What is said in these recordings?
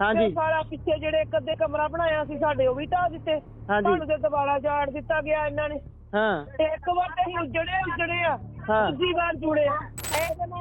ਹਾਂਜੀ ਸਾਰਾ ਪਿੱਛੇ ਜਿਹੜੇ ਇੱਕ ਅੱਧੇ ਕਮਰਾ ਬਣਾਇਆ ਸੀ ਸਾਡੇ ਉਹ ਵੀ ਢਾਹ ਦਿੱਤੇ। ਸਾਨੂੰ ਤੇ ਦੁਬਾਰਾ ਝਾੜ ਦਿੱਤਾ ਗਿਆ ਇਹਨਾਂ ਨੇ। ਹਾਂ ਤੇ ਇੱਕ ਵਾਰ ਤੇ ਅਸੀਂ ਉਜੜੇ ਆ ਹਾਂ ਦੂਜੀ ਵਾਰ ਜੁੜੇ ਆ।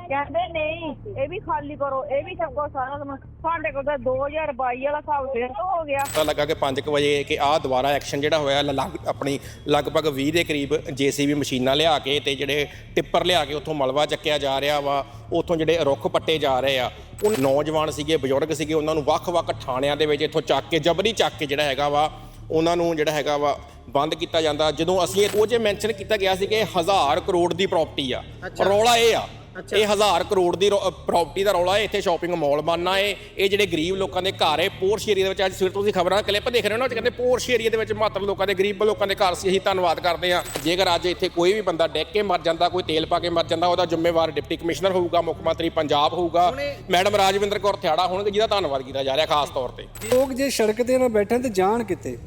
ਕਹਿੰਦੇ ਨਹੀਂ ਇਹ ਵੀ ਖਾਲੀ ਕਰੋ, ਇਹ ਵੀ ਛੱਕੋ ਸਾਰਾ ਸਮਾਨ। ਸਾਡੇ ਕੋਲ ਤਾਂ 2022 ਵਾਲਾ ਹਿਸਾਬ ਫੇਰ ਤੋਂ ਹੋ ਗਿਆ। ਪਤਾ ਲੱਗਾ ਕਿ 5 ਵਜੇ ਕਿ ਆਹ ਦੁਬਾਰਾ ਐਕਸ਼ਨ ਜਿਹੜਾ ਹੋਇਆ ਆਪਣੀ ਲਗਭਗ 20 ਦੇ ਕਰੀਬ JCB ਮਸ਼ੀਨਾਂ ਲਿਆ ਕੇ ਤੇ ਜਿਹੜੇ ਟਿੱਪਰ ਲਿਆ ਕੇ ਉੱਥੋਂ ਮਲਬਾ ਚੱਕਿਆ ਜਾ ਰਿਹਾ ਵਾ, ਉੱਥੋਂ ਜਿਹੜੇ ਰੁੱਖ ਪੱਟੇ ਜਾ ਰਹੇ ਆ। ਉਹ ਨੌਜਵਾਨ ਸੀਗੇ, ਬਜ਼ੁਰਗ ਸੀਗੇ, ਉਹਨਾਂ ਨੂੰ ਵੱਖ-ਵੱਖ ਥਾਣਿਆਂ ਦੇ ਵਿੱਚ ਇੱਥੋਂ ਚੱਕ ਕੇ ਜਬਰੀ ਚੱਕ ਕੇ ਜਿਹੜਾ ਹੈਗਾ ਵਾ ਉਹਨਾਂ ਨੂੰ ਜਿਹੜਾ ਹੈਗਾ ਵਾ ਬੰਦ ਕੀਤਾ ਜਾਂਦਾ। ਜਦੋਂ ਅਸੀਂ ਉਹ ਜੇ ਮੈਂਸ਼ਨ ਕੀਤਾ ਗਿਆ ਸੀ ਕਿ 1000 ਕਰੋੜ ਦੀ ਪ੍ਰਾਪਰਟੀ ਆ, ਰੌਲਾ ਇਹ ਆ ਇਹ 1000 ਕਰੋੜ ਦੀ ਪ੍ਰਾਪਰਟੀ ਦਾ ਰੌਲਾ ਹੈ। ਇੱਥੇ ਸ਼ਾਪਿੰਗ ਮਾਲ ਬਣਨਾ ਹੈ। ਇਹ ਜਿਹੜੇ ਗਰੀਬ ਲੋਕਾਂ ਦੇ ਘਰ ਹੈ ਪੋਰਸ਼ ਏਰੀਆ ਦੇ ਵਿੱਚ। ਅੱਜ ਸਵੇਰ ਤੁਸੀਂ ਖਬਰਾਂ ਕਲਿੱਪ ਦੇਖ ਰਹੇ ਹੋ ਨਾ, ਕਹਿੰਦੇ ਪੋਰਸ਼ ਏਰੀਆ ਦੇ ਵਿੱਚ ਮਾਤਰ ਲੋਕਾਂ ਦੇ ਗਰੀਬ ਲੋਕਾਂ ਦੇ ਘਰ ਸੀ। ਅਸੀਂ ਧੰਨਵਾਦ ਕਰਦੇ ਹਾਂ। ਜੇਕਰ ਅੱਜ ਇੱਥੇ ਕੋਈ ਵੀ ਬੰਦਾ ਡਿੱਗ ਕੇ ਮਰ ਜਾਂਦਾ, ਕੋਈ ਤੇਲ ਪਾ ਕੇ ਮਰ ਜਾਂਦਾ, ਉਹਦਾ ਜ਼ਿੰਮੇਵਾਰ ਡਿਪਟੀ ਕਮਿਸ਼ਨਰ ਹੋਊਗਾ, ਮੁੱਖ ਮੰਤਰੀ ਪੰਜਾਬ ਹੋਊਗਾ, ਮੈਡਮ ਰਾਜਵਿੰਦਰ ਕੌਰ ਥਿਆੜਾ ਹੋਣਗੇ, ਜਿਹਦਾ ਧੰਨਵਾਦ ਕੀਤਾ ਜਾ ਰਿਹਾ ਖਾਸ ਤੌਰ ਤੇ। ਲੋਕ ਜੇ ਸੜਕ ਤੇ ਨਾ ਬੈਠਣ ਤੇ ਜਾਣ ਕਿਤੇ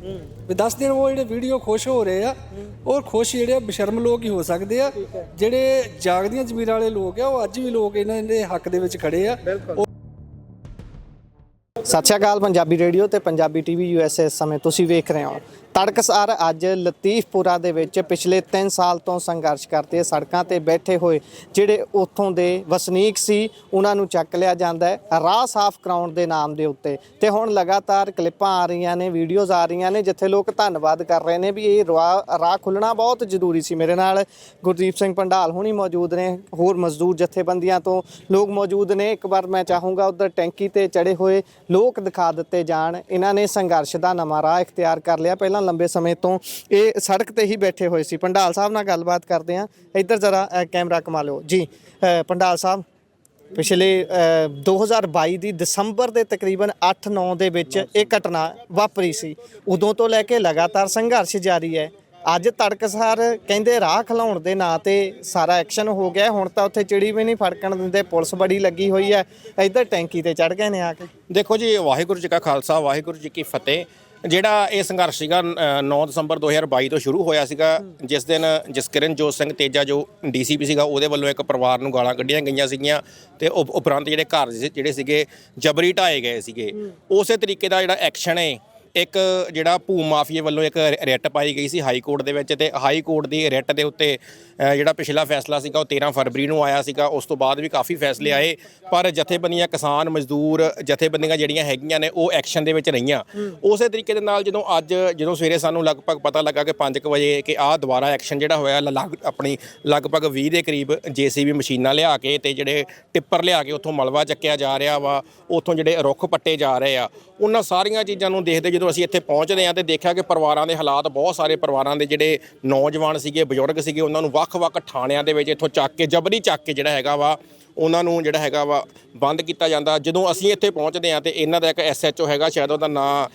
ਵੀ 10 ਦਿਨ ਉਹ ਜਿਹੜੇ ਵੀਡੀਓ ਖੁਸ਼ ਹੋ ਰਹੇ ਆ, ਉਹ ਖੁਸ਼ ਜਿਹੜੇ ਬਸ਼ਰਮ ਲੋਕ ਹੀ ਹੋ ਸਕਦੇ ਆ। ਜਿਹੜੇ ਜਾਗਦੀਆਂ ਜ਼ਮੀਰਾਂ ਵਾਲੇ ਲੋਕ ਆ, ਉਹ ਅੱਜ ਵੀ ਲੋਕ ਇਹਨਾਂ ਦੇ ਹੱਕ ਦੇ ਵਿੱਚ ਖੜੇ ਆ। ਸਤਿ ਸ਼੍ਰੀ ਅਕਾਲ। ਪੰਜਾਬੀ ਰੇਡੀਓ ਤੇ ਪੰਜਾਬੀ TV USA ਇਸ ਸਮੇਂ ਤੁਸੀਂ ਵੇਖ ਰਹੇ ਹੋ। ਤੜਕਸਾਰ ਅੱਜ ਲਤੀਫਪੁਰਾ ਦੇ ਵਿੱਚ ਪਿਛਲੇ 3 ਸਾਲ ਤੋਂ ਸੰਘਰਸ਼ ਕਰਦੇ ਸੜਕਾਂ ਤੇ ਬੈਠੇ ਹੋਏ ਜਿਹੜੇ ਉੱਥੋਂ ਦੇ ਵਸਨੀਕ ਸੀ, ਉਹਨਾਂ ਨੂੰ ਚੱਕ ਲਿਆ ਜਾਂਦਾ ਹੈ ਰਾਹ ਸਾਫ਼ ਕਰਾਉਣ ਦੇ ਨਾਮ ਦੇ ਉੱਤੇ। ਤੇ ਹੁਣ ਲਗਾਤਾਰ ਕਲਿੱਪਾਂ ਆ ਰਹੀਆਂ ਨੇ, ਵੀਡੀਓਜ਼ ਆ ਰਹੀਆਂ ਨੇ, ਜਿੱਥੇ ਲੋਕ ਧੰਨਵਾਦ ਕਰ ਰਹੇ ਨੇ ਵੀ ਇਹ ਰਾਹ ਖੁੱਲ੍ਹਣਾ ਬਹੁਤ ਜ਼ਰੂਰੀ ਸੀ। ਮੇਰੇ ਨਾਲ ਗੁਰਦੀਪ ਸਿੰਘ ਭੰਡਾਲ ਹੁਣੀ ਮੌਜੂਦ ਨੇ, ਹੋਰ ਮਜ਼ਦੂਰ ਜਥੇਬੰਦੀਆਂ ਤੋਂ ਲੋਕ ਮੌਜੂਦ ਨੇ। ਇੱਕ ਵਾਰ ਮੈਂ ਚਾਹੂੰਗਾ ਉੱਧਰ ਟੈਂਕੀ ਤੇ ਚੜੇ ਹੋਏ ਲੋਕ ਦਿਖਾ ਦਿੱਤੇ ਜਾਣ। ਇਹਨਾਂ ਨੇ ਸੰਘਰਸ਼ ਦਾ ਨਵਾਂ ਰਾਹ ਇਖਤਿਆਰ ਕਰ ਲਿਆ। ਪਹਿਲਾਂ ਲੰਬੇ ਸਮੇਂ ਤੋਂ ਇਹ ਸੜਕ ਤੇ ਹੀ ਬੈਠੇ ਹੋਏ ਸੀ। ਭੰਡਾਲ ਸਾਹਿਬ ਨਾਲ ਗੱਲਬਾਤ ਕਰਦੇ ਹਾਂ। ਇੱਧਰ ਜ਼ਰਾ ਕੈਮਰਾ ਕਮਾ ਲਿਓ ਜੀ। ਭੰਡਾਲ ਸਾਹਿਬ, ਪਿਛਲੇ 2022 ਦੀ ਦਸੰਬਰ ਦੇ ਤਕਰੀਬਨ 8-9 ਦੇ ਵਿੱਚ ਇਹ ਘਟਨਾ ਵਾਪਰੀ ਸੀ। ਉਦੋਂ ਤੋਂ ਲੈ ਕੇ ਲਗਾਤਾਰ ਸੰਘਰਸ਼ ਜਾਰੀ ਹੈ। ਅੱਜ ਤੜਕਸਾਰ ਕਹਿੰਦੇ ਰਾਹ ਖਲਾਉਣ ਦੇ ਨਾਂ ਤੇ ਸਾਰਾ ਐਕਸ਼ਨ ਹੋ ਗਿਆ। ਹੁਣ ਤਾਂ ਉੱਥੇ ਚਿੜੀ ਵੀ ਨਹੀਂ ਫੜਕਣ ਦਿੰਦੇ, ਪੁਲਿਸ ਬੜੀ ਲੱਗੀ ਹੋਈ ਹੈ। ਇੱਧਰ ਟੈਂਕੀ ਤੇ ਚੜ੍ਹ ਗਏ ਨੇ ਆ ਕੇ। ਦੇਖੋ ਜੀ, ਵਾਹਿਗੁਰੂ ਜੀ ਕਾ ਖਾਲਸਾ, ਵਾਹਿਗੁਰੂ ਜੀ ਕੀ ਫਤਿਹ। ਜਿਹੜਾ ਇਹ ਸੰਘਰਸ਼ ਸੀਗਾ 9 ਦਸੰਬਰ 2022 ਤੋਂ ਸ਼ੁਰੂ ਹੋਇਆ ਸੀਗਾ, ਜਿਸ ਦਿਨ ਜਸਕਿਰਨਜੋਤ ਸਿੰਘ ਤੇਜਾ ਜੋ DCP ਸੀਗਾ, ਉਹਦੇ ਵੱਲੋਂ ਇੱਕ ਪਰਿਵਾਰ ਨੂੰ ਗਾਲਾਂ ਕੱਢੀਆਂ ਗਈਆਂ ਸੀਗੀਆਂ ਤੇ ਉਪਰੰਤ ਜਿਹੜੇ ਘਰ ਜਿਹੜੇ ਸੀਗੇ ਜਬਰੀ ਢਾਏ ਗਏ ਸੀਗੇ। ਉਸੇ ਤਰੀਕੇ ਦਾ ਜਿਹੜਾ ਐਕਸ਼ਨ ਹੈ, ਇੱਕ ਜਿਹੜਾ ਭੂ ਮਾਫੀਏ ਵੱਲੋਂ ਇੱਕ ਰਿਟ ਪਾਈ ਗਈ ਸੀ ਹਾਈ ਕੋਰਟ ਦੇ ਵਿੱਚ, ਤੇ ਹਾਈ ਕੋਰਟ ਦੀ ਰਿਟ ਦੇ ਉੱਤੇ ਜਿਹੜਾ ਪਿਛਲਾ ਫੈਸਲਾ ਸੀਗਾ ਉਹ 13 ਫਰਵਰੀ ਨੂੰ ਆਇਆ ਸੀਗਾ। ਉਸ ਤੋਂ ਬਾਅਦ ਵੀ ਕਾਫੀ ਫੈਸਲੇ ਆਏ, ਪਰ ਜਥੇਬੰਦੀਆਂ, ਕਿਸਾਨ ਮਜ਼ਦੂਰ ਜਥੇਬੰਦੀਆਂ ਜਿਹੜੀਆਂ ਹੈਗੀਆਂ ਨੇ ਉਹ ਐਕਸ਼ਨ ਦੇ ਵਿੱਚ ਰਹੀਆਂ। ਉਸੇ ਤਰੀਕੇ ਦੇ ਨਾਲ ਜਦੋਂ ਸਵੇਰੇ ਸਾਨੂੰ ਲਗਭਗ ਪਤਾ ਲੱਗਾ ਕਿ 5 ਵਜੇ ਕਿ ਆਹ ਦੁਬਾਰਾ ਐਕਸ਼ਨ ਜਿਹੜਾ ਹੋਇਆ ਆਪਣੀ ਲਗਭਗ 20 ਦੇ ਕਰੀਬ JCB ਮਸ਼ੀਨਾਂ ਲਿਆ ਕੇ ਤੇ ਜਿਹੜੇ ਟਿੱਪਰ ਲਿਆ ਕੇ ਉੱਥੋਂ ਮਲਬਾ ਚੱਕਿਆ ਜਾ ਰਿਹਾ ਵਾ, ਉੱਥੋਂ ਜਿਹੜੇ ਰੁੱਖ ਪੱਟੇ ਜਾ ਰਹੇ ਆ, ਉਹਨਾਂ ਸਾਰੀਆਂ ਚੀਜ਼ਾਂ ਨੂੰ ਦੇਖਦੇ ਜਦੋਂ ਅਸੀਂ ਇੱਥੇ ਪਹੁੰਚਦੇ ਹਾਂ ਤੇ ਦੇਖਿਆ ਕਿ ਪਰਿਵਾਰਾਂ ਦੇ ਹਾਲਾਤ, ਬਹੁਤ ਸਾਰੇ ਪਰਿਵਾਰਾਂ ਦੇ ਜਿਹੜੇ ਨੌਜਵਾਨ ਸੀਗੇ, ਬਜ਼ੁਰਗ ਸੀਗੇ, ਉਹਨਾਂ ਨੂੰ ਵੱਖ-ਵੱਖ ਥਾਣਿਆਂ ਦੇ ਵਿੱਚ ਇੱਥੋਂ ਚੱਕ ਕੇ ਜਬਰੀ ਚੱਕ ਕੇ ਜਿਹੜਾ ਹੈਗਾ ਵਾ ਉਹਨਾਂ ਨੂੰ ਜਿਹੜਾ ਹੈਗਾ ਵਾ ਬੰਦ ਕੀਤਾ ਜਾਂਦਾ। ਜਦੋਂ ਅਸੀਂ ਇੱਥੇ ਪਹੁੰਚਦੇ ਹਾਂ ਤੇ ਇਹਨਾਂ ਦਾ ਇੱਕ SHO ਹੈਗਾ, ਸ਼ਾਇਦ ਉਹਦਾ ਨਾਂ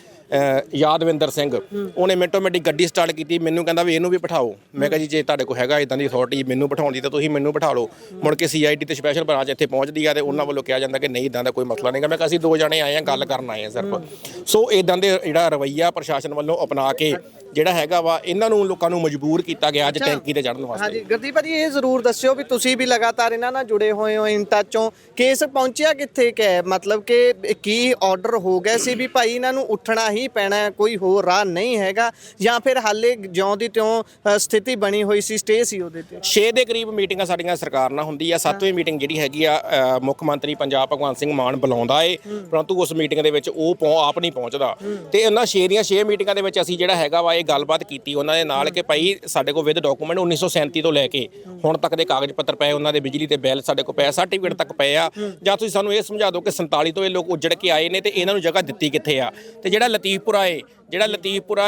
ਯਾਦਵਿੰਦਰ ਸਿੰਘ, ਉਹਨੇ ਮਿੰਟੋ ਮਿੰਟੀ ਗੱਡੀ ਸਟਾਰਟ ਕੀਤੀ। ਮੈਨੂੰ ਕਹਿੰਦਾ ਵੀ ਇਹਨੂੰ ਵੀ ਬਿਠਾਓ। ਮੈਂ ਕਿਹਾ ਜੀ ਜੇ ਤੁਹਾਡੇ ਕੋਲ ਹੈਗਾ ਇੱਦਾਂ ਦੀ ਅਥਾਰਟੀ ਮੈਨੂੰ ਬਿਠਾਉਣ ਦੀ ਤਾਂ ਤੁਸੀਂ ਮੈਨੂੰ ਬਿਠਾ ਲਓ। ਮੁੜ ਕੇ CID ਤੇ ਸਪੈਸ਼ਲ ਬ੍ਰਾਂਚ ਇੱਥੇ ਪਹੁੰਚਦੀ ਆ ਤੇ ਉਹਨਾਂ ਵੱਲੋਂ ਕਿਹਾ ਜਾਂਦਾ ਕਿ ਨਹੀਂ ਇੱਦਾਂ ਦਾ ਕੋਈ ਮਸਲਾ ਨਹੀਂਗਾ। ਮੈਂ ਕਿਹਾ ਅਸੀਂ 2 ਜਣੇ ਆਏ ਹਾਂ, ਗੱਲ ਕਰਨ ਆਏ ਹਾਂ ਸਿਰਫ। ਸੋ ਇੱਦਾਂ ਦੇ ਜਿਹੜਾ ਰਵੱਈਆ ਪ੍ਰਸ਼ਾਸਨ ਵੱਲੋਂ ਅਪਣਾ ਕੇ ਜਿਹੜਾ ਹੈਗਾ ਵਾ ਇਹਨਾਂ ਨੂੰ ਲੋਕਾਂ ਨੂੰ ਮਜਬੂਰ ਕੀਤਾ ਗਿਆ ਅੱਜ ਟੈਂਕੀ ਤੇ ਚੜ੍ਹਨ ਵਾਸਤੇ। ਹਾਂਜੀ ਗੁਰਦੀਪ ਭਾਜੀ, ਇਹ ਜ਼ਰੂਰ ਦੱਸਿਓ ਵੀ ਤੁਸੀਂ ਵੀ ਲਗਾਤਾਰ ਇਹਨਾਂ ਨਾਲ ਜੁੜੇ ਹੋਏ ਹੋ, ਇਨ ਟੱਚੋਂ। ਕੇਸ ਪਹੁੰਚਿਆ ਕਿੱਥੇ ਕਿ ਮਤਲਬ ਕਿ ਕੀ ਆਰਡਰ ਹੋ ਗਿਆ ਸੀ ਵੀ ਭਾਈ ਇਹਨਾਂ ਨੂੰ ਉੱਠਣਾ ਹੀ ਪੈਣਾ, ਕੋਈ ਹੋਰ ਰਾਹ ਨਹੀਂ ਹੈਗਾ, ਜਾਂ ਫਿਰ ਹਾਲੇ ਜਿਉਂ ਦੀ ਤਿਉਂ ਸਥਿਤੀ ਬਣੀ ਹੋਈ ਸੀ, ਸਟੇ ਸੀ ਉਹਦੇ ਤੇ? 6 ਦੇ ਕਰੀਬ ਮੀਟਿੰਗਾਂ ਸਾਡੀਆਂ ਸਰਕਾਰ ਨਾਲ ਹੁੰਦੀ ਆ। 7ਵੀਂ ਮੀਟਿੰਗ ਜਿਹੜੀ ਹੈਗੀ ਆ ਮੁੱਖ ਮੰਤਰੀ ਪੰਜਾਬ ਭਗਵੰਤ ਸਿੰਘ ਮਾਨ ਬੁਲਾਉਂਦਾ ਏ, ਪਰੰਤੂ ਉਸ ਮੀਟਿੰਗ ਦੇ ਵਿੱਚ ਉਹ ਆਪ ਨਹੀਂ ਪਹੁੰਚਦਾ। ਤੇ ਇਹਨਾਂ 6 ਦੀਆਂ 6 ਮੀਟਿੰਗਾਂ ਦੇ ਵਿੱਚ ਅਸੀਂ ਜਿਹੜਾ ਹੈਗਾ ਵਾ ਇਹ ਗੱਲਬਾਤ ਕੀਤੀ ਉਹਨਾਂ ਦੇ ਨਾਲ ਕਿ ਭਾਈ ਸਾਡੇ ਕੋਲ ਵਿਦ ਡਾਕੂਮੈਂਟ 1937 ਤੋਂ ਲੈ ਕੇ ਹੁਣ ਤੱਕ ਦੇ ਕਾਗਜ਼ ਪੱਤਰ ਪਏ, ਉਹਨਾਂ ਦੇ ਬਿਜਲੀ ਦੇ ਬਿੱਲ ਸਾਡੇ ਕੋਲ ਪਏ, ਸਰਟੀਫਿਕੇਟ ਤੱਕ ਪਏ ਆ। ਜਾਂ ਤੁਸੀਂ ਸਾਨੂੰ ਇਹ ਸਮਝਾ ਦਿਓ ਕਿ 47 ਤੋਂ ਇਹ ਲੋਕ ਉੱਜੜ ਕੇ ਆਏ ਨੇ ਤੇ ਇਹਨਾਂ ਨੂੰ ਜਗ੍ਹਾ ਦਿੱਤੀ ਕਿੱਥੇ ਆ। ਤੇ ਜਿਹੜਾ ਲਤੀਫਪੁਰਾ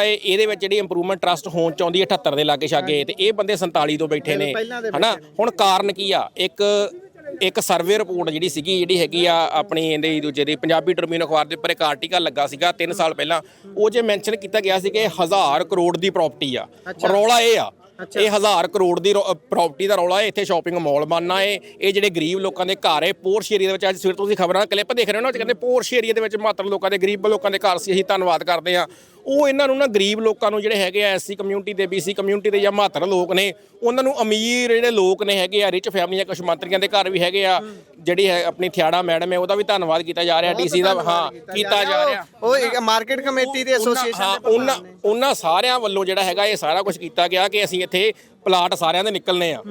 ਏ ਇਹਦੇ ਵਿੱਚ ਜਿਹੜੀ ਇੰਪਰੂਵਮੈਂਟ ਟਰਸਟ ਹੋਣ ਚਾਹੁੰਦੀ ਹੈ 78 ਦੇ ਲਾਗੇ ਛਾਗੇ, ਤੇ ਇਹ ਬੰਦੇ 47 ਤੋਂ ਬੈਠੇ ਨੇ, ਹਨਾ। ਹੁਣ ਕਾਰਨ ਕੀ ਆ? ਇੱਕ ਸਰਵੇ ਰਿਪੋਰਟ ਜਿਹੜੀ ਹੈਗੀ ਆ ਆਪਣੀ ਇਹਦੇ ਦੂਜੇ ਦੀ ਪੰਜਾਬੀ ਟ੍ਰਿਬਿਊਨ ਅਖਬਾਰ ਦੇ ਉੱਪਰ ਇੱਕ ਆਰਟੀਕਲ ਲੱਗਾ ਸੀਗਾ 3 ਸਾਲ ਪਹਿਲਾਂ, ਉਹ ਜੇ ਮੈਂਸ਼ਨ ਕੀਤਾ ਗਿਆ ਸੀ ਕਿ 1000 ਕਰੋੜ ਦੀ ਪ੍ਰਾਪਰਟੀ ਆ। ਰੌਲਾ ਇਹ ਆ, ਇਹ 1000 ਕਰੋੜ ਦੀ ਪ੍ਰਾਪਰਟੀ ਦਾ ਰੌਲਾ ਹੈ। ਇੱਥੇ ਸ਼ਾਪਿੰਗ ਮਾਲ ਬਣਨਾ ਹੈ। ਇਹ ਜਿਹੜੇ ਗਰੀਬ ਲੋਕਾਂ ਦੇ ਘਰ ਹੈ ਪੋਰਸ਼ ਏਰੀਆ ਦੇ ਵਿੱਚ। ਅੱਜ ਸਵੇਰ ਤੁਸੀਂ ਖਬਰਾਂ ਕਲਿੱਪ ਦੇਖ ਰਹੇ ਹੋ ਨਾ, ਕਹਿੰਦੇ ਪੋਰਸ਼ ਏਰੀਆ ਦੇ ਵਿੱਚ ਮਾਤਰ ਲੋਕਾਂ ਦੇ ਗਰੀਬ ਲੋਕਾਂ ਦੇ ਘਰ ਸੀ। ਅਸੀਂ ਧੰਨਵਾਦ ਕਰਦੇ ਹਾਂ ਉਹ ਇਹਨਾਂ ਨੂੰ ਨਾ ਗਰੀਬ ਲੋਕਾਂ ਨੂੰ ਜਿਹੜੇ ਹੈਗੇ ਆ ਐਸਸੀ ਕਮਿਊਨਿਟੀ ਦੇ BC ਕਮਿਊਨਿਟੀ ਦੇ ਜਾਂ ਮਾਤਰ ਲੋਕ ਨੇ ਉਹਨਾਂ ਨੂੰ ਅਮੀਰ ਜਿਹੜੇ ਲੋਕ ਨੇ ਹੈਗੇ ਆ ਰਿਚ ਫੈਮਲੀਆਂ ਕੁਛ ਮੰਤਰੀਆਂ ਦੇ ਘਰ ਵੀ ਹੈਗੇ ਆ ਜਿਹੜੀ ਹੈ ਆਪਣੀ ਥਿਆੜਾ ਮੈਡਮ ਹੈ ਉਹਦਾ ਵੀ ਧੰਨਵਾਦ ਕੀਤਾ ਜਾ ਰਿਹਾ DC ਦਾ ਹਾਂ ਕੀਤਾ ਜਾ ਰਿਹਾ ਉਹ ਇੱਕ ਮਾਰਕੀਟ ਕਮੇਟੀ ਦੇ ਐਸੋਸੀਏਸ਼ਨ ਦੇ ਉਹਨਾਂ ਸਾਰਿਆਂ ਵੱਲੋਂ ਜਿਹੜਾ ਹੈਗਾ ਇਹ ਸਾਰਾ ਕੁਝ ਕੀਤਾ ਗਿਆ ਕਿ ਅਸੀਂ ਇੱਥੇ ਪਲਾਟ ਸਾਰਿਆਂ ਦੇ ਨਿਕਲਨੇ ਆ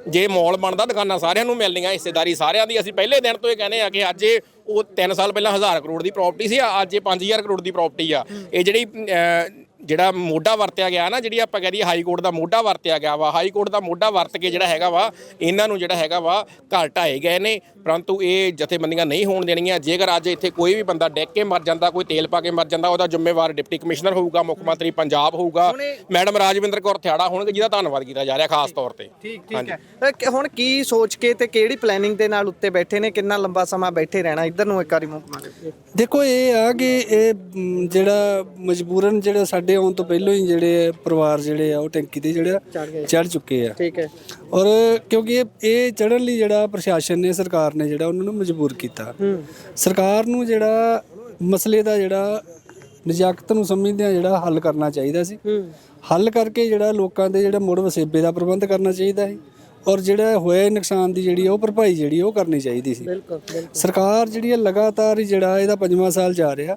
ਜੇ ਮਾਲ ਬਣਦਾ ਦੁਕਾਨਾਂ ਸਾਰਿਆਂ ਨੂੰ ਮਿਲਣੀਆਂ ਹਿੱਸੇਦਾਰੀ ਸਾਰਿਆਂ ਦੀ ਅਸੀਂ ਪਹਿਲੇ ਦਿਨ ਤੋਂ ਇਹ ਕਹਿੰਦੇ ਆ ਕਿ ਅੱਜ ਉਹ 3 ਸਾਲ ਪਹਿਲਾਂ 1000 ਕਰੋੜ ਦੀ ਪ੍ਰਾਪਰਟੀ ਸੀ ਅੱਜ ਇਹ 5000 ਕਰੋੜ ਦੀ ਪ੍ਰਾਪਰਟੀ ਆ ਇਹ ਜਿਹੜਾ ਮੋਢਾ ਵਰਤਿਆ ਗਿਆ ਨਾ ਜਿਹੜੀ ਆਪਾਂ ਕਹਦੇ ਹਾਈ ਕੋਰਟ ਦਾ ਮੋਢਾ ਵਰਤਿਆ ਗਿਆ ਵਾ ਹਾਈ ਕੋਰਟ ਦਾ ਮੋਢਾ ਵਰਤ ਕੇ ਜਿਹੜਾ ਹੈਗਾ ਵਾ ਇਹਨਾਂ ਨੂੰ ਜਿਹੜਾ ਹੈਗਾ ਵਾ ਘਰ ਢਾਏ ਗਏ ਨੇ ਪਰੰਤੂ ਇਹ ਜਥੇਬੰਦੀਆਂ ਨਹੀਂ ਹੋਣ ਦੇਣੀਆਂ ਜੇਕਰ ਅੱਜ ਇੱਥੇ ਕੋਈ ਵੀ ਬੰਦਾ ਡਿੱਗ ਕੇ ਮਰ ਜਾਂਦਾ ਕੋਈ ਤੇਲ ਪਾ ਕੇ ਮਰ ਜਾਂਦਾ ਉਹਦਾ ਜ਼ਿੰਮੇਵਾਰ ਡਿਪਟੀ ਕਮਿਸ਼ਨਰ ਹੋਊਗਾ ਮੁੱਖ ਮੰਤਰੀ ਪੰਜਾਬ ਹੋਊਗਾ ਮੈਡਮ ਰਾਜਵਿੰਦਰ ਕੌਰ ਥਿਆੜਾ ਹੋਣਗੇ ਜਿਹਦਾ ਧੰਨਵਾਦ ਕੀਤਾ ਜਾ ਰਿਹਾ ਖਾਸ ਤੌਰ ਤੇ ਠੀਕ ਹੈ ਹੁਣ ਕੀ ਸੋਚ ਕੇ ਤੇ ਕਿਹੜੀ ਪਲੈਨਿੰਗ ਦੇ ਨਾਲ ਉੱਤੇ ਬੈਠੇ ਨੇ ਕਿੰਨਾ ਲੰਬਾ ਸਮਾਂ ਬੈਠੇ ਰਹਿਣਾ ਇੱਧਰ ਨੂੰ ਇੱਕ ਵਾਰੀ ਮੂੰਹ ਘੁਮਾ ਕੇ ਦੇਖੋ ਇਹ ਆ ਕਿ ਇਹ ਜਿਹੜਾ ਮਜਬੂਰਨ ਜਿਹੜਾ ਸਾਡੇ ਆਉਣ ਤੋਂ ਪਹਿਲਾਂ ਹੀ ਜਿਹੜੇ ਪਰਿਵਾਰ ਜਿਹੜੇ ਆ ਉਹ ਟੈਂਕੀ ਤੇ ਜਿਹੜਾ ਚੜ ਚੁੱਕੇ ਆ ਠੀਕ ਹੈ ਔਰ ਕਿਉਂਕਿ ਇਹ ਚੜ੍ਹਨ ਲਈ ਜਿਹੜਾ ਪ੍ਰਸ਼ਾਸਨ ਨੇ ਸਰਕਾਰ ਨੇ ਜਿਹੜਾ ਉਹਨਾਂ ਨੂੰ ਮਜਬੂਰ ਕੀਤਾ ਸਰਕਾਰ ਨੂੰ ਜਿਹੜਾ ਮਸਲੇ ਦਾ ਜਿਹੜਾ ਨਜ਼ਾਕਤ ਨੂੰ ਸਮਝਦਿਆਂ ਜਿਹੜਾ ਹੱਲ ਕਰਨਾ ਚਾਹੀਦਾ ਸੀ ਹੱਲ ਕਰਕੇ ਜਿਹੜਾ ਲੋਕਾਂ ਦੇ ਜਿਹੜਾ ਮੁੜ ਵਸੇਬੇ ਦਾ ਪ੍ਰਬੰਧ ਕਰਨਾ ਚਾਹੀਦਾ ਸੀ ਔਰ ਜਿਹੜਾ ਹੋਇਆ ਨੁਕਸਾਨ ਦੀ ਜਿਹੜੀ ਉਹ ਭਰਪਾਈ ਜਿਹੜੀ ਉਹ ਕਰਨੀ ਚਾਹੀਦੀ ਸੀ ਸਰਕਾਰ ਜਿਹੜੀ ਲਗਾਤਾਰ ਹੀ ਜਿਹੜਾ ਇਹਦਾ 5ਵਾਂ ਸਾਲ ਜਾ ਰਿਹਾ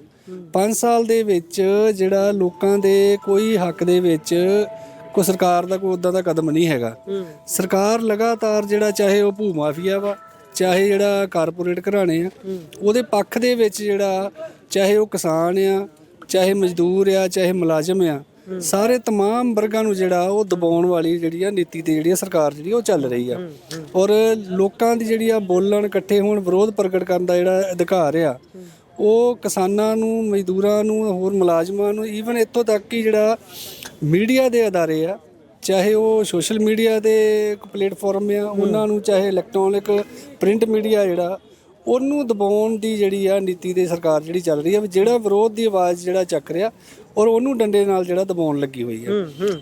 5 ਸਾਲ ਦੇ ਵਿੱਚ ਜਿਹੜਾ ਲੋਕਾਂ ਦੇ ਕੋਈ ਹੱਕ ਦੇ ਵਿੱਚ ਕੋਈ ਸਰਕਾਰ ਦਾ ਕੋਈ ਉਦਾਂ ਦਾ ਕਦਮ ਨਹੀਂ ਹੈਗਾ ਸਰਕਾਰ ਲਗਾਤਾਰ ਜਿਹੜਾ ਚਾਹੇ ਉਹ ਭੂ ਮਾਫੀਆ ਵਾ ਚਾਹੇ ਜਿਹੜਾ ਕਾਰਪੋਰੇਟ ਘਰਾਣੇ ਆ ਉਹਦੇ ਪੱਖ ਦੇ ਵਿੱਚ ਜਿਹੜਾ ਚਾਹੇ ਉਹ ਕਿਸਾਨ ਆ ਚਾਹੇ ਮਜ਼ਦੂਰ ਆ ਚਾਹੇ ਮੁਲਾਜ਼ਮ ਆ ਸਾਰੇ तमाम ਵਰਗਾਂ ਨੂੰ ਜਿਹੜਾ ਉਹ ਦਬਾਉਣ ਵਾਲੀ ਜਿਹੜੀ ਆ ਨੀਤੀ ਤੇ ਜਿਹੜੀ ਸਰਕਾਰ ਜਿਹੜੀ ਉਹ ਚੱਲ ਰਹੀ ਆ ਔਰ ਲੋਕਾਂ ਦੀ ਜਿਹੜੀ ਆ ਬੋਲਣ ਇਕੱਠੇ ਹੋਣ ਵਿਰੋਧ ਪ੍ਰਗਟ ਕਰਨ ਦਾ ਜਿਹੜਾ ਅਧਿਕਾਰ ਆ ਉਹ ਕਿਸਾਨਾਂ ਨੂੰ ਮਜ਼ਦੂਰਾਂ ਨੂੰ ਹੋਰ ਮੁਲਾਜ਼ਮਾਂ ਨੂੰ ਈਵਨ ਇੱਥੋਂ ਤੱਕ ਕਿ ਜਿਹੜਾ ਮੀਡੀਆ ਦੇ ਅਦਾਰੇ ਆ ਚਾਹੇ ਉਹ ਸੋਸ਼ਲ ਮੀਡੀਆ ਦੇ ਇੱਕ ਪਲੇਟਫਾਰਮ ਆ ਉਹਨਾਂ ਨੂੰ ਚਾਹੇ ਇਲੈਕਟ੍ਰੋਨਿਕ ਪ੍ਰਿੰਟ ਮੀਡੀਆ ਜਿਹੜਾ ਉਹਨੂੰ ਦਬਾਉਣ ਦੀ ਜਿਹੜੀ ਆ ਨੀਤੀ ਦੇ ਸਰਕਾਰ ਜਿਹੜੀ ਚੱਲ ਰਹੀ ਆ ਜਿਹੜਾ ਵਿਰੋਧ ਦੀ ਆਵਾਜ਼ ਜਿਹੜਾ ਚੱਕ ਰਿਹਾ ਔਰ ਉਹਨੂੰ ਡੰਡੇ ਨਾਲ ਜਿਹੜਾ ਦਬਾਉਣ ਲੱਗੀ ਹੋਈ ਹੈ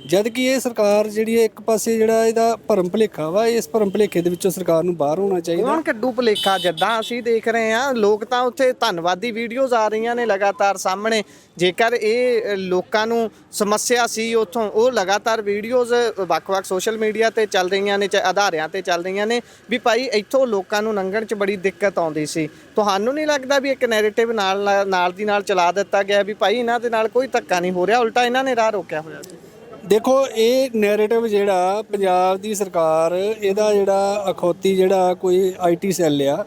ਜਦ ਕਿ ਇਹ ਸਰਕਾਰ ਜਿਹੜੀ ਹੈ ਇੱਕ ਪਾਸੇ ਜਿਹੜਾ ਇਹਦਾ ਭਰਮ ਭੁਲੇਖਾ ਵਾ ਇਸ ਭਰਮ ਭੁਲੇਖੇ ਦੇ ਵਿੱਚੋਂ ਸਰਕਾਰ ਨੂੰ ਬਾਹਰ ਹੋਣਾ ਚਾਹੀਦਾ ਕੌਣ ਕੱਢੂ ਭੁਲੇਖਾ ਜਿੱਦਾਂ ਅਸੀਂ ਦੇਖ ਰਹੇ ਹਾਂ ਲੋਕ ਤਾਂ ਉੱਥੇ ਧੰਨਵਾਦੀ ਵੀਡੀਓਜ਼ ਆ ਰਹੀਆਂ ਨੇ ਲਗਾਤਾਰ ਸਾਹਮਣੇ ਜੇਕਰ ਇਹ ਲੋਕਾਂ ਨੂੰ ਸਮੱਸਿਆ ਸੀ ਉੱਥੋਂ ਉਹ ਲਗਾਤਾਰ ਵੀਡੀਓਜ਼ ਵੱਖ-ਵੱਖ ਸੋਸ਼ਲ ਮੀਡੀਆ ਤੇ ਚੱਲ ਰਹੀਆਂ ਨੇ ਆਧਾਰਿਆਂ ਤੇ ਚੱਲ ਰਹੀਆਂ ਨੇ ਵੀ ਇੱਥੋਂ ਲੋਕਾਂ ਨੂੰ ਲੰਘਣ 'ਚ ਬੜੀ ਦਿੱਕਤ ਆਉਂਦੀ ਸੀ ਤੁਹਾਨੂੰ ਨਹੀਂ ਲੱਗਦਾ ਵੀ ਇੱਕ ਨੈਰੇਟਿਵ ਨਾਲ ਦੀ ਨਾਲ ਚਲਾ ਦਿੱਤਾ ਗਿਆ ਵੀ ਇਹਨਾਂ ਦੇ ਨਾਲ ਕੋਈ ਧੱਕਾ ਨਹੀਂ ਹੋ ਰਿਹਾ ਉਲਟਾ ਇਹਨਾਂ ਨੇ ਰਾਹ ਰੋਕਿਆ ਹੋਇਆ ਸੀ ਦੇਖੋ ਇਹ ਨੈਰੇਟਿਵ ਜਿਹੜਾ ਪੰਜਾਬ ਦੀ ਸਰਕਾਰ ਇਹਦਾ ਜਿਹੜਾ ਅਖੌਤੀ ਜਿਹੜਾ ਕੋਈ IT ਸੈੱਲ ਆ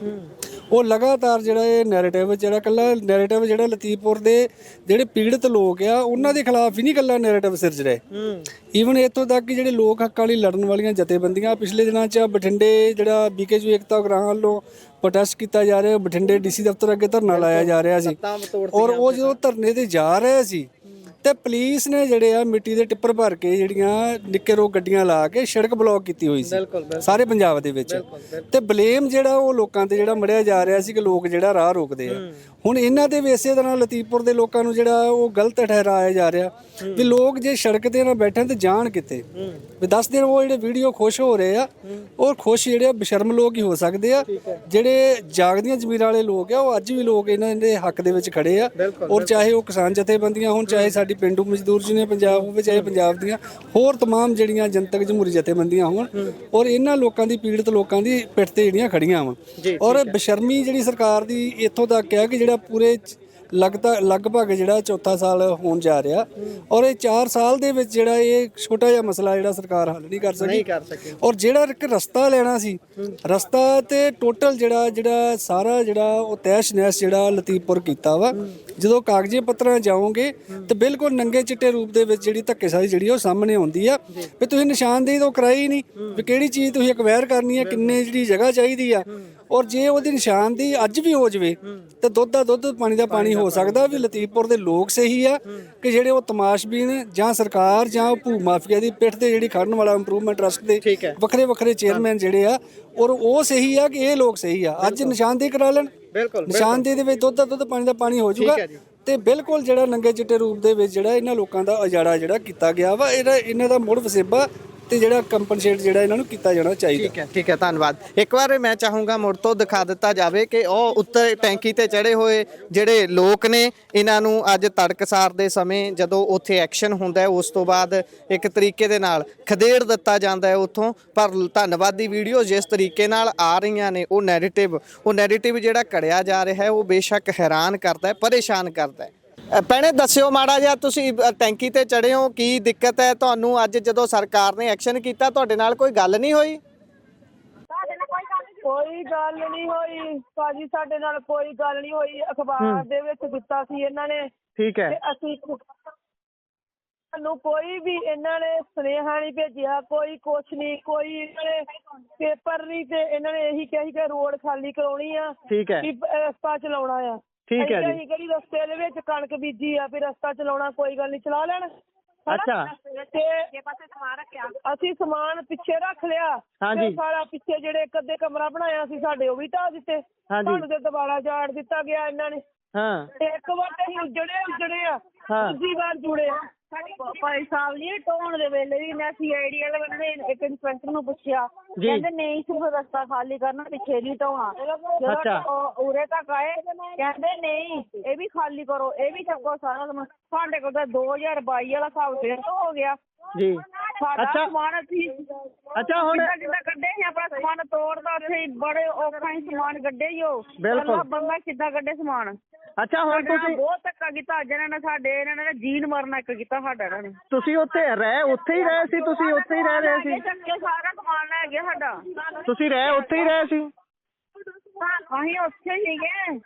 ਉਹ ਲਗਾਤਾਰ ਜਿਹੜਾ ਇਹ ਨੈਰੇਟਿਵ ਜਿਹੜਾ ਕੱਲਾ ਨੈਰੇਟਿਵ ਜਿਹੜਾ ਲਤੀਫਪੁਰ ਦੇ ਜਿਹੜੇ ਪੀੜਤ ਲੋਕ ਆ ਉਹਨਾਂ ਦੇ ਖਿਲਾਫ ਹੀ ਨਹੀਂ ਕੱਲਾ ਨੈਰੇਟਿਵ ਸਿਰਜ ਰਹੇ ਈਵਨ ਇੱਥੋਂ ਤੱਕ ਕਿ ਜਿਹੜੇ ਲੋਕ ਹੱਕਾਂ ਲਈ ਲੜਨ ਵਾਲੀਆਂ ਜਥੇਬੰਦੀਆਂ ਪਿਛਲੇ ਦਿਨਾਂ 'ਚ ਬਠਿੰਡੇ ਜਿਹੜਾ BKU ਏਕਤਾ ਉਗਰਾਹਾਂ ਵੱਲੋਂ ਪ੍ਰੋਟੈਸਟ ਕੀਤਾ ਜਾ ਰਿਹਾ ਬਠਿੰਡੇ DC ਦਫ਼ਤਰ ਅੱਗੇ ਧਰਨਾ ਲਾਇਆ ਜਾ ਰਿਹਾ ਸੀ ਔਰ ਉਹ ਜਦੋਂ ਧਰਨੇ ਤੇ ਜਾ ਰਹੇ ਸੀ ਤੇ ਪੁਲਿਸ ਨੇ ਜਿਹੜੇ ਆ ਮਿੱਟੀ ਦੇ ਟਿੱਪਰ ਭਰ ਕੇ ਜਿਹੜੀਆਂ ਨਿੱਕੇ ਰੋਕ ਗੱਡੀਆਂ ਲਾ ਕੇ ਸੜਕ ਬਲੌਕ ਕੀਤੀ ਹੋਈ ਸੀ ਸਾਰੇ ਪੰਜਾਬ ਦੇ ਵਿੱਚ ਤੇ ਬਲੇਮ ਜਿਹੜਾ ਉਹ ਲੋਕਾਂ ਤੇ ਜਿਹੜਾ ਮੜਿਆ ਜਾ ਰਿਹਾ ਸੀ ਕਿ ਲੋਕ ਜਿਹੜਾ ਰਾਹ ਰੋਕਦੇ ਆ ਹੁਣ ਇਹਨਾਂ ਦੇ ਇਸੇ ਤਰ੍ਹਾਂ ਲਤੀਫਪੁਰ ਦੇ ਲੋਕਾਂ ਨੂੰ ਜਿਹੜਾ ਉਹ ਗਲਤ ਠਹਿਰਾਇਆ ਜਾ ਰਿਹਾ ਵੀ ਲੋਕ ਜੇ ਸੜਕ ਤੇ ਨਾ ਬੈਠਣ ਤੇ ਜਾਣ ਕਿਤੇ ਵੀ 10 ਦਿਨ ਉਹ ਜਿਹੜੇ ਵੀਡੀਓ ਖੁਸ਼ ਹੋ ਰਹੇ ਆ ਉਹ ਖੁਸ਼ ਜਿਹੜੇ ਬੇਸ਼ਰਮ ਲੋਕ ਹੀ ਹੋ ਸਕਦੇ ਆ ਜਿਹੜੇ ਜਾਗਦੀਆਂ ਜ਼ਮੀਰਾਂ ਵਾਲੇ ਲੋਕ ਆ ਉਹ ਅੱਜ ਵੀ ਲੋਕ ਇਹਨਾਂ ਦੇ ਹੱਕ ਦੇ ਵਿੱਚ ਖੜੇ ਆ ਔਰ ਚਾਹੇ ਉਹ ਕਿਸਾਨ ਜਥੇਬੰਦੀਆਂ ਹੋਣ ਚਾਹੇ ਸਾਡੀ ਪਿੰਡੂ ਮਜ਼ਦੂਰ ਯੂਨੀਅਨ ਪੰਜਾਬ ਹੋਵੇ ਚਾਹੇ ਪੰਜਾਬ ਦੀਆਂ ਹੋਰ तमाम ਜਿਹੜੀਆਂ ਜਨਤਕ ਜਮਹੂਰੀ ਜਥੇਬੰਦੀਆਂ ਹੋਣ ਔਰ ਇਹਨਾਂ ਲੋਕਾਂ ਦੀ ਪੀੜਤ ਲੋਕਾਂ ਦੀ ਪਿੱਠ ਤੇ ਜਿਹੜੀਆਂ ਖੜੀਆਂ ਵਾ ਔਰ ਬੇਸ਼ਰਮੀ ਜਿਹੜੀ ਸਰਕਾਰ ਦੀ ਇੱਥੋਂ ਤੱਕ ਹੈ ਕਿ ਜਿਹੜਾ ਪੂਰੇ ਲਗਭਗ ਜਿਹੜਾ ਚੌਥਾ ਸਾਲ ਹੋਣ ਜਾ ਰਿਹਾ ਔਰ ਇਹ 4 ਸਾਲ ਦੇ ਵਿੱਚ ਜਿਹੜਾ ਇਹ ਛੋਟਾ ਜਿਹਾ ਮਸਲਾ ਜਿਹੜਾ ਸਰਕਾਰ ਹੱਲ ਨਹੀਂ ਕਰ ਸਕੀ ਔਰ ਜਿਹੜਾ ਇੱਕ ਰਸਤਾ ਲੈਣਾ ਸੀ ਰਸਤਾ ਤੇ ਟੋਟਲ ਜਿਹੜਾ ਸਾਰਾ ਜਿਹੜਾ ਉਹ ਤੈਸ਼ ਨੈਸ਼ ਜਿਹੜਾ ਲਤੀਫਪੁਰ ਕੀਤਾ ਵਾ ਜਦੋਂ ਕਾਗਜ਼ੀ ਪੱਤਰਾਂ ਜਾਓਗੇ ਤੇ ਬਿਲਕੁਲ ਨੰਗੇ ਚਿੱਟੇ ਰੂਪ ਦੇ ਵਿੱਚ ਜਿਹੜੀ ਧੱਕੇਸ਼ਾਹੀ ਜਿਹੜੀ ਉਹ ਸਾਹਮਣੇ ਆਉਂਦੀ ਆ ਵੀ ਤੁਸੀਂ ਨਿਸ਼ਾਨਦੇਹੀ ਤਾਂ ਕਰਾਈ ਨਹੀਂ ਵੀ ਕਿਹੜੀ ਚੀਜ਼ ਤੁਸੀਂ ਐਕਵਾਇਰ ਕਰਨੀ ਹੈ ਕਿੰਨੇ ਜਿਹੜੀ ਜਗ੍ਹਾ ਚਾਹੀਦੀ ਆ ਔਰ ਜੇ ਉਹਦੀ ਨਿਸ਼ਾਨਦੇਹੀ ਅੱਜ ਵੀ ਹੋ ਜਵੇ ਤੇ ਦੁੱਧ ਦਾ ਦੁੱਧ ਪਾਣੀ ਦਾ ਪਾਣੀ ਹੋ ਸਕਦਾ ਵੀ ਲਤੀਫਪੁਰ ਦੇ ਲੋਕ ਸਹੀ ਆ ਕਿ ਜਿਹੜੇ ਉਹ ਤਮਾਸ਼ਬੀਨ ਜਾਂ ਸਰਕਾਰ ਜਾਂ ਭੂ ਮਾਫੀਆ ਦੀ ਪਿੱਠ ਤੇ ਜਿਹੜੀ ਖੜਨ ਵਾਲਾ ਇੰਪਰੂਵਮੈਂਟ ਟਰਸਟ ਦੇ ਵੱਖਰੇ ਚੇਅਰਮੈਨ ਜਿਹੜੇ ਆ ਔਰ ਉਹ ਸਹੀ ਆ ਕਿ ਇਹ ਲੋਕ ਸਹੀ ਆ ਅੱਜ ਨਿਸ਼ਾਨਦੇਹੀ ਕਰਾ ਲੈਣ ਨਿਸ਼ਾਨਦੇਹੀ ਦੇ ਵਿੱਚ ਦੁੱਧ ਦਾ ਦੁੱਧ ਪਾਣੀ ਦਾ ਪਾਣੀ ਹੋ ਜਾਊਗਾ ਤੇ ਬਿਲਕੁਲ ਜਿਹੜਾ ਨੰਗੇ ਚਿੱਟੇ ਰੂਪ ਦੇ ਵਿੱਚ ਜਿਹੜਾ ਇਹਨਾਂ ਲੋਕਾਂ ਦਾ ਉਜਾੜਾ ਜਿਹੜਾ ਕੀਤਾ ਗਿਆ ਵਾ ਇਹਨਾਂ ਦਾ ਮੁੜ ਵਸੇਬਾ ਤੇ ਜਿਹੜਾ ਕੰਪਨਸੇਟ ਜਿਹੜਾ ਇਹਨਾਂ ਨੂੰ ਕੀਤਾ ਜਾਣਾ ਚਾਹੀਦਾ। ਠੀਕ ਹੈ ਧੰਨਵਾਦ। ਇੱਕ ਵਾਰ ਮੈਂ ਚਾਹੂੰਗਾ ਮੁੜ ਤੋਂ ਦਿਖਾ ਦਿੱਤਾ ਜਾਵੇ ਕਿ ਉਹ ਉੱਤੇ ਟੈਂਕੀ ਤੇ ਚੜੇ ਹੋਏ ਜਿਹੜੇ ਲੋਕ ਨੇ, ਇਹਨਾਂ ਨੂੰ ਅੱਜ ਤੜਕਸਾਰ ਦੇ ਸਮੇਂ ਜਦੋਂ ਉੱਥੇ ਐਕਸ਼ਨ ਹੁੰਦਾ ਹੈ ਉਸ ਤੋਂ ਬਾਅਦ ਇੱਕ ਤਰੀਕੇ ਦੇ ਨਾਲ ਖਦੇੜ ਦਿੱਤਾ ਜਾਂਦਾ ਹੈ ਉੱਥੋਂ। ਪਰ ਧੰਨਵਾਦੀ ਵੀਡੀਓ ਜਿਸ ਤਰੀਕੇ ਨਾਲ ਆ ਰਹੀਆਂ ਨੇ ਉਹ ਨੈਰੇਟਿਵ ਜਿਹੜਾ ਘੜਿਆ ਜਾ ਰਿਹਾ ਹੈ ਉਹ ਬੇਸ਼ੱਕ ਹੈਰਾਨ ਕਰਦਾ ਹੈ, ਪਰੇਸ਼ਾਨ ਕਰਦਾ ਹੈ। ਭੈਣੇ ਦੱਸਿਓ ਮਾੜਾ ਜਿਹਾ, ਤੁਸੀਂ ਟੈਂਕੀ ਤੇ ਚੜੇ ਹੋ, ਕੀ ਦਿੱਕਤ ਹੈ ਤੁਹਾਨੂੰ? ਅੱਜ ਜਦੋਂ ਸਰਕਾਰ ਨੇ ਐਕਸ਼ਨ ਕੀਤਾ ਤੁਹਾਡੇ ਨਾਲ ਕੋਈ ਗੱਲ ਨਹੀਂ ਹੋਈ? ਕੋਈ ਗੱਲ ਨਹੀਂ ਹੋਈ ਭਾਜੀ, ਸਾਡੇ ਨਾਲ ਕੋਈ ਗੱਲ ਨਹੀਂ ਹੋਈ। ਅਖਬਾਰ ਦੇ ਵਿੱਚ ਦਿੱਤਾ ਸੀ ਇਹਨਾਂ ਨੇ। ਠੀਕ ਹੈ। ਤੇ ਅਸੀਂ ਸਾਨੂੰ ਕੋਈ ਵੀ ਇਹਨਾਂ ਨੇ ਸੁਨੇਹਾ ਨਹੀਂ ਭੇਜਿਆ, ਕੋਈ ਕੁਛ ਨਹੀਂ, ਕੋਈ ਇਹਨਾਂ ਨੇ ਪੇਪਰ ਨਹੀਂ, ਤੇ ਇਹਨਾਂ ਨੇ ਇਹੀ ਕਿਹਾ ਸੀ ਕਿ ਰੋਡ ਖਾਲੀ ਕਰਾਉਣੀ ਆ, ਠੀਕ ਹੈ, ਕਿ ਰਸਤਾ ਚਲਾਉਣਾ ਆ। ਠੀਕ ਹੈ ਜੀ। ਅਸੀਂ ਕਿਹੜੀ ਰਸਤੇ ਦੇ ਵਿੱਚ ਕਣਕ ਬੀਜੀ ਆ, ਫਿਰ ਰਸਤਾ ਚਲਾਉਣਾ, ਕੋਈ ਗੱਲ ਨਹੀਂ, ਚਲਾ ਲੈਣ। ਅੱਛਾ। ਤੇ ਅਸੀਂ ਸਮਾਨ ਪਿੱਛੇ ਰੱਖ ਲਿਆ। ਹਾਂਜੀ। ਤੇ ਸਾਰਾ ਪਿੱਛੇ ਜਿਹੜੇ ਇੱਕ ਅੱਧੇ ਕਮਰਾ ਬਣਾਇਆ ਸੀ ਸਾਡੇ ਉਹ ਵੀ ਢਾਹ ਦਿੱਤੇ। ਸਾਨੂੰ ਤੇ ਦੁਬਾਰਾ ਜਾੜ ਦਿੱਤਾ ਗਿਆ ਇਹਨਾਂ ਨੇ। ਹਾਂ। ਤੇ ਇੱਕ ਵਾਰ ਤੇ ਅਸੀਂ ਉਜੜੇ ਆ, ਦੂਜੀ ਵਾਰ ਜੁੜੇ ਆ। ਭਾਈ ਸਾਹਿਬ ਜੀ ਢੋਣ ਦੇ ਵੇਲੇ ਵੀ ਮੈਂ CID ਵਾਲੇ ਬੰਦੇ ਇੱਕ ਇੰਸਪੈਕਟਰ ਨੂੰ ਪੁੱਛਿਆ, ਕਹਿੰਦੇ ਨਹੀਂ ਸਿਰਫ ਰਸਤਾ ਖਾਲੀ ਕਰਨਾ, ਪਿੱਛੇ ਨਹੀਂ ਢੋਣਾ। ਜਦੋਂ ਉਰੇ ਤੱਕ ਆਏ ਕਹਿੰਦੇ ਨਹੀਂ ਇਹ ਵੀ ਖਾਲੀ ਕਰੋ, ਇਹ ਵੀ ਚੱਕੋ ਸਾਰਾ ਸਮਾਨ। ਸਾਡੇ ਕੋਲ ਤਾਂ 2022 ਵਾਲਾ ਹਿਸਾਬ ਫੇਰ ਤੋਂ ਹੋ ਗਿਆ ਜੀ। ਸਾਡਾ ਸਮਾਨ ਅਸੀਂ ਹੁਣ ਜਿੱਦਾਂ ਕੱਢੇ ਸੀ ਆਪਣਾ ਸਮਾਨ ਤੋੜਦਾ, ਉੱਥੇ ਬੜੇ ਔਖਾ ਹੀ ਸਮਾਨ ਕੱਢੇ ਹੀ ਉਹ ਬੰਦਾ ਕਿੱਦਾਂ ਕੱਢੇ ਸਮਾਨ। ਅੱਛਾ, ਹੁਣ ਤੁਸੀਂ ਬਹੁਤ ਧੱਕਾ ਕੀਤਾ ਅੱਜ ਇਹਨਾਂ ਨੇ ਇਹਨਾਂ ਨੇ ਜੀਨ ਮਰਨਾ ਇੱਕ ਕੀਤਾ ਸਾਡਾ। ਇਹਨਾਂ ਨੇ ਤੁਸੀਂ ਉੱਥੇ ਹੀ ਰਹੇ ਸੀ? ਤੁਸੀਂ ਉੱਥੇ ਹੀ ਰਹਿ ਰਹੇ ਸੀ? ਸਾਰਾ ਸਮਾਨ ਲੈ ਗਿਆ ਸਾਡਾ। ਤੁਸੀਂ ਉੱਥੇ ਹੀ ਰਹੇ ਸੀ? ਅਸੀਂ ਉੱਥੇ ਸੀਗੇ।